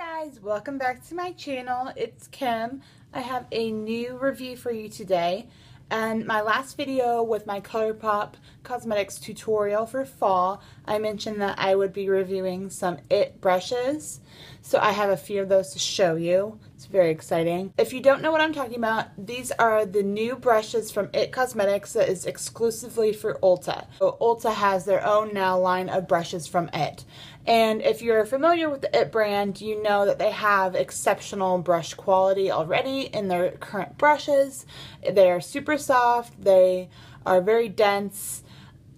guys, welcome back to my channel. It's Kim. I have a new review for you today, and my last video with my ColourPop cosmetics tutorial for fall, I mentioned that I would be reviewing some IT brushes, so I have a few of those to show you. It's very exciting. If you don't know what I'm talking about, these are the new brushes from IT Cosmetics that is exclusively for Ulta. So Ulta has their own now line of brushes from IT. And if you're familiar with the IT brand, you know that they have exceptional brush quality already in their current brushes. They are super soft, they are very dense,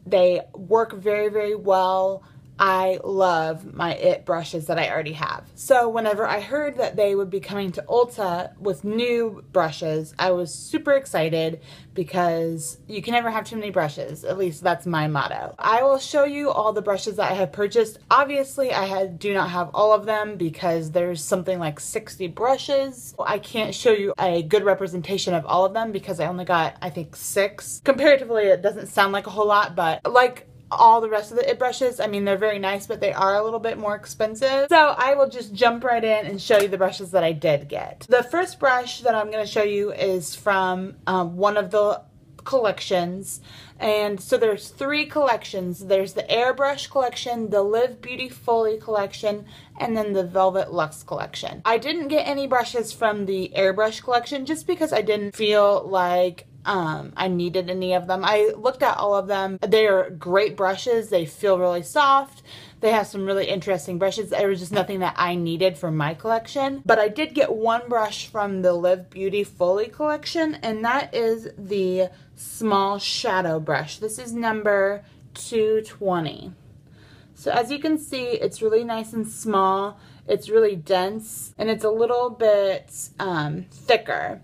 they work very, very well. I love my IT brushes that I already have. So whenever I heard that they would be coming to Ulta with new brushes, I was super excited because you can never have too many brushes. At least that's my motto. I will show you all the brushes that I have purchased. Obviously, I do not have all of them because there's something like 60 brushes. I can't show you a good representation of all of them because I only got, I think, 6. Comparatively, it doesn't sound like a whole lot, but like all the rest of the IT brushes, I mean, they're very nice, but they are a little bit more expensive. So I will just jump right in and show you the brushes that I did get. The first brush that I'm going to show you is from one of the collections. And so there's 3 collections. There's the Airbrush collection, the Live Beautifully collection, and then the Velvet Luxe collection. I didn't get any brushes from the Airbrush collection just because I didn't feel like I needed any of them. I looked at all of them. They are great brushes. They feel really soft. They have some really interesting brushes. There was just nothing that I needed for my collection. But I did get one brush from the Live Beautifully collection, and that is the small shadow brush. This is number 220. So as you can see, it's really nice and small. It's really dense, and it's a little bit thicker.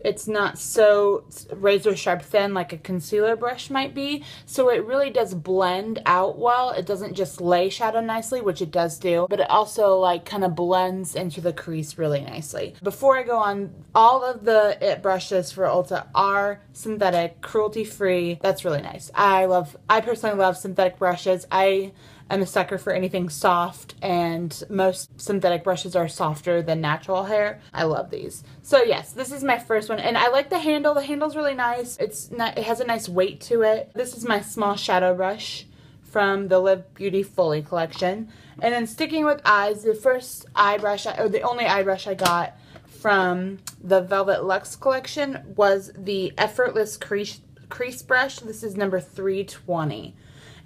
It's not so razor sharp thin like a concealer brush might be. So it really does blend out well. It doesn't just lay shadow nicely, which it does do, but it also like kind of blends into the crease really nicely. Before I go on, all of the IT brushes for Ulta are synthetic, cruelty-free. That's really nice. I personally love synthetic brushes. I'm a sucker for anything soft, and most synthetic brushes are softer than natural hair. I love these. So yes, this is my first one, and I like the handle. The handle's really nice. It has a nice weight to it. This is my small shadow brush from the Live Beautifully collection. And then sticking with eyes, the first eye brush, or the only eye brush I got from the Velvet Luxe collection was the Effortless Crease brush. This is number 320.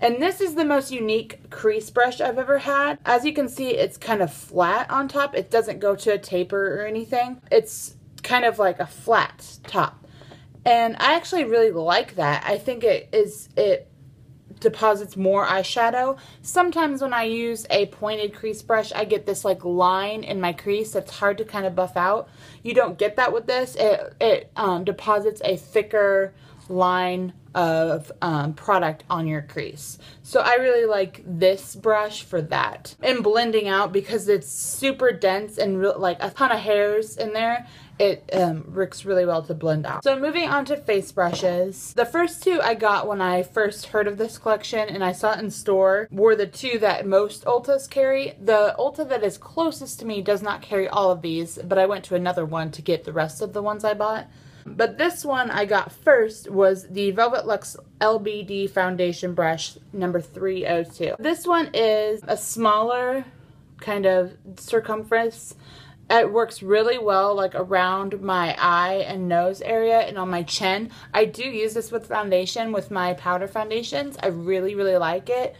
And this is the most unique crease brush I've ever had. As you can see, it's kind of flat on top. It doesn't go to a taper or anything. It's kind of like a flat top. And I actually really like that. I think it deposits more eyeshadow. Sometimes when I use a pointed crease brush, I get this like line in my crease that's hard to kind of buff out. You don't get that with this. It deposits a thicker line of product on your crease. So I really like this brush for that. And blending out, because it's super dense and like a ton of hairs in there, it works really well to blend out. So moving on to face brushes. The first 2 I got when I first heard of this collection and I saw it in store were the 2 that most Ultas carry. The Ulta that is closest to me does not carry all of these, but I went to another one to get the rest of the ones I bought. But this one I got first was the Velvet Luxe LBD foundation brush number 302. This one is a smaller kind of circumference. It works really well like around my eye and nose area and on my chin. I do use this with foundation, with my powder foundations. I really, really like it.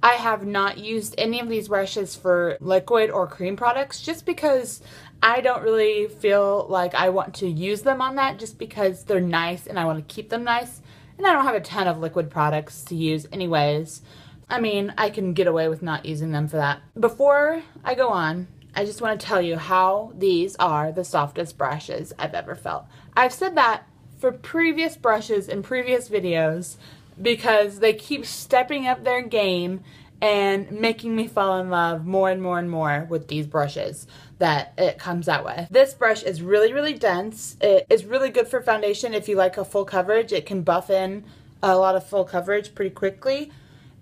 I have not used any of these brushes for liquid or cream products just because I don't really feel like I want to use them on that, just because they're nice and I want to keep them nice. And I don't have a ton of liquid products to use anyways. I mean, I can get away with not using them for that. Before I go on, I just want to tell you how these are the softest brushes I've ever felt. I've said that for previous brushes in previous videos because they keep stepping up their game and making me fall in love more and more and more with these brushes that it comes out with. This brush is really, really dense. It is really good for foundation if you like a full coverage. It can buff in a lot of full coverage pretty quickly.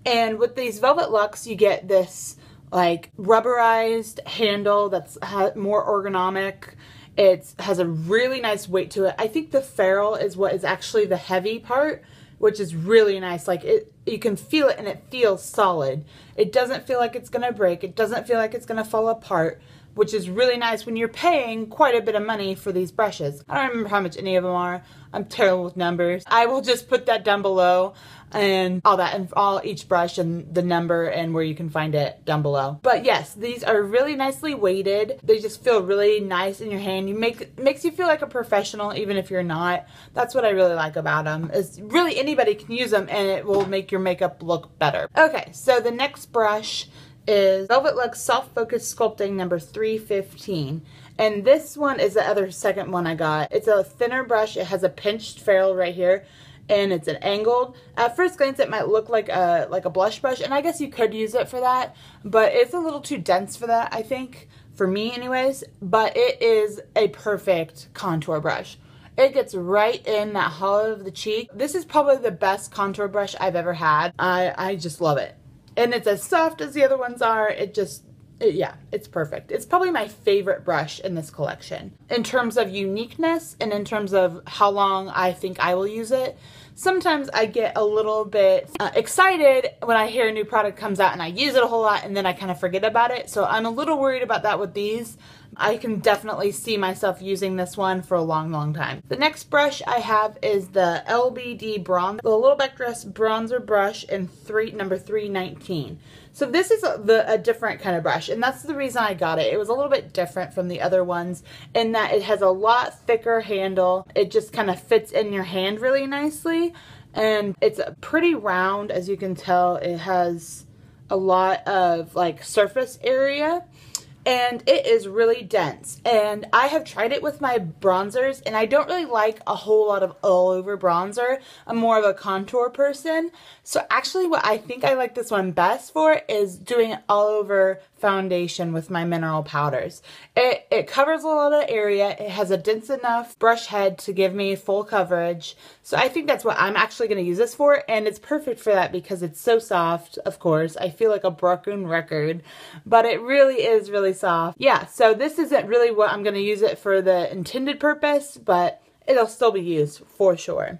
And with these Velvet Luxe, you get this like rubberized handle that's more ergonomic. It has a really nice weight to it. I think the ferrule is what is actually the heavy part, which is really nice. Like you can feel it and it feels solid. It doesn't feel like it's gonna break. It doesn't feel like it's gonna fall apart, which is really nice when you're paying quite a bit of money for these brushes. I don't remember how much any of them are. I'm terrible with numbers. I will just put that down below and all that, and each brush and the number and where you can find it down below. But yes, these are really nicely weighted. They just feel really nice in your hand. Makes you feel like a professional even if you're not. That's what I really like about them, is really anybody can use them and it will make your makeup look better. Okay, so the next brush is Velvet Luxe Soft Focus Sculpting number 315. And this one is the second one I got. It's a thinner brush. It has a pinched ferrule right here, and it's an angled. At first glance, it might look like a blush brush, and I guess you could use it for that, but it's a little too dense for that, I think, for me anyways. But it is a perfect contour brush. It gets right in that hollow of the cheek. This is probably the best contour brush I've ever had. I just love it. And it's as soft as the other ones are. Yeah, it's perfect. It's probably my favorite brush in this collection. In terms of uniqueness and in terms of how long I think I will use it, sometimes I get a little bit excited when I hear a new product comes out and I use it a whole lot and then I kind of forget about it. So I'm a little worried about that with these. I can definitely see myself using this one for a long, long time. The next brush I have is the LBD Bronze, the Little Back Dress Bronzer Brush in number 319. So this is a different kind of brush, and that's the reason I got it. It was a little bit different from the other ones in that it has a lot thicker handle. It just kind of fits in your hand really nicely, and it's pretty round, as you can tell. It has a lot of like surface area, and it is really dense. And I have tried it with my bronzers, and I don't really like a whole lot of all over bronzer. I'm more of a contour person. So actually what I think I like this one best for is doing all over foundation with my mineral powders. It covers a lot of area. It has a dense enough brush head to give me full coverage. So I think that's what I'm actually going to use this for, and it's perfect for that because it's so soft. Of course, I feel like a broken record, but it really is really soft. Yeah, so this isn't really what I'm going to use it for the intended purpose, but it'll still be used for sure.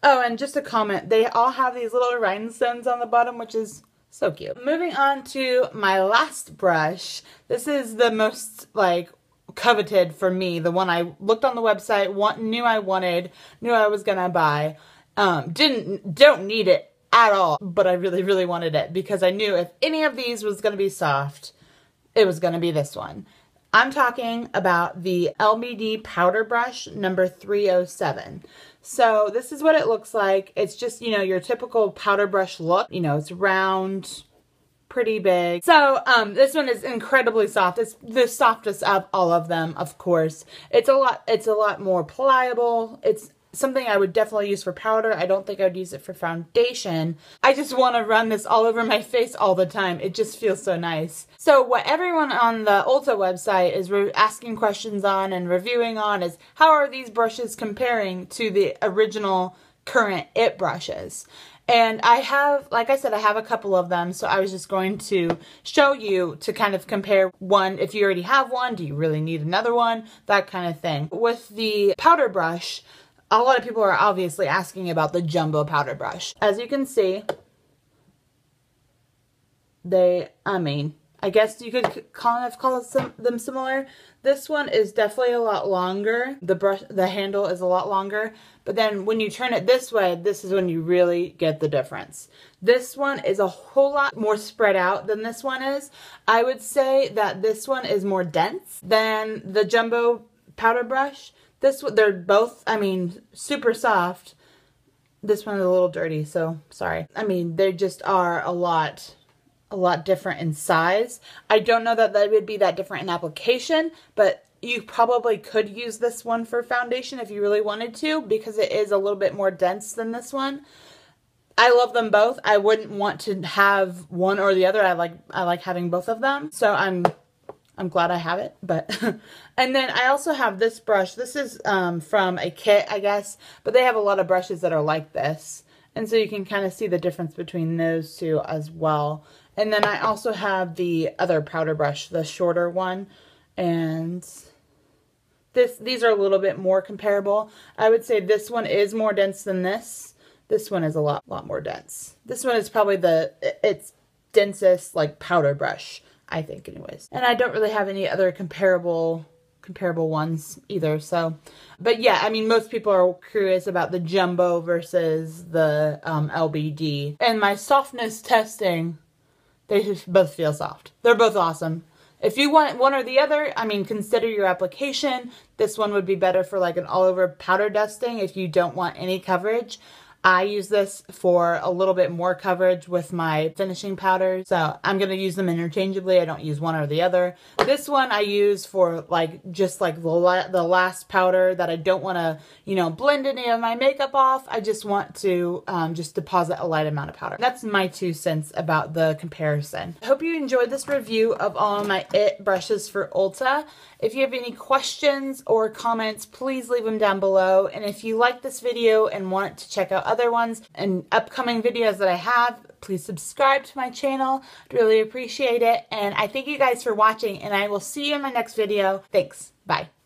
Oh, and just a comment, they all have these little rhinestones on the bottom, which is so cute. Moving on to my last brush. This is the most like coveted for me. The one I looked on the website, knew I wanted, knew I was gonna buy. Don't need it at all, but I really, really wanted it because I knew if any of these was gonna be soft, it was gonna be this one. I'm talking about the LBD Powder Brush number 307. So this is what it looks like. It's just, you know, your typical powder brush look. You know, it's round, pretty big. So this one is incredibly soft. It's the softest of all of them, of course. It's a lot more pliable. It's something I would definitely use for powder. I don't think I would use it for foundation. I just want to run this all over my face all the time. It just feels so nice. So what everyone on the Ulta website is asking questions on and reviewing on is, how are these brushes comparing to the original current IT brushes? And I have, like I said, I have a couple of them, so I was just going to show you to kind of compare one. If you already have one, do you really need another one? That kind of thing. With the powder brush, a lot of people are obviously asking about the jumbo powder brush. As you can see, I guess you could kind of call them similar. This one is definitely a lot longer. The handle is a lot longer, but then when you turn it this way, this is when you really get the difference. This one is a whole lot more spread out than this one is. I would say that this one is more dense than the jumbo powder brush. They're both, super soft. This one is a little dirty, so sorry. They just are a lot different in size. I don't know that they would be that different in application, but you probably could use this one for foundation if you really wanted to, because it is a little bit more dense than this one. I love them both. I wouldn't want to have one or the other. I like having both of them. So I'm glad I have it, but and then I also have this brush. This is from a kit, I guess, but they have a lot of brushes that are like this. And so you can kind of see the difference between those two as well. And then I also have the other powder brush, the shorter one, and these are a little bit more comparable. I would say this one is more dense than this. This one is a lot more dense. This one is probably its densest like powder brush, I think, anyways. And I don't really have any other comparable ones either. So, but yeah, I mean, most people are curious about the jumbo versus the LBD. And my softness testing, they just both feel soft. They're both awesome. If you want one or the other, I mean, consider your application. This one would be better for like an all over powder dusting if you don't want any coverage. I use this for a little bit more coverage with my finishing powders. So I'm going to use them interchangeably. I don't use one or the other. This one I use for like just like the last powder that I don't want to, you know, blend any of my makeup off. I just want to just deposit a light amount of powder. That's my 2 cents about the comparison. I hope you enjoyed this review of all of my IT brushes for Ulta. If you have any questions or comments, please leave them down below. And if you like this video and want to check out other ones and upcoming videos that I have, please subscribe to my channel. I'd really appreciate it. And I thank you guys for watching, and I will see you in my next video. Thanks. Bye.